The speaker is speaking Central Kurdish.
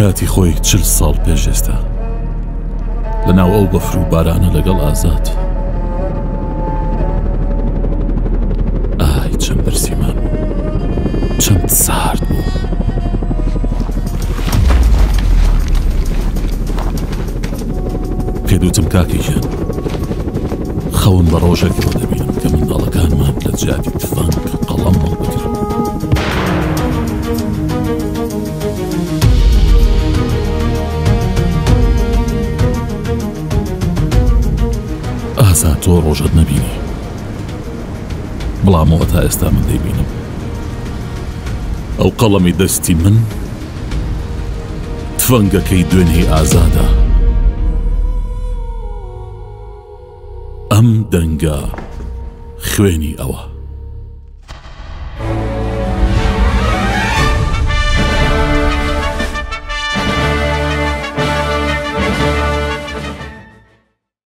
کاتی خۆی 40 ساڵ پێش ئێستا لەناو ئەو بەفر و بارانە لەگەڵ ئازاد. ئای چەند بەرسیمان بوو، چەند سارد بوو. پێدوتم کاکی ژیان، خەون بە ڕۆژێکەوە دەبینم کە منداڵەکانمان لە جیاتی تفەنگ قەڵەم هەڵبگرن. ئازاد تۆ ڕۆژت نەبینی، بەڵامەوە تا ئێستا من دەیبینم. ئەو قەڵەمی دەستی من تفەنگەکەی دوێنێی ئازادە. ئەم دەنگە خوێنی ئەوە.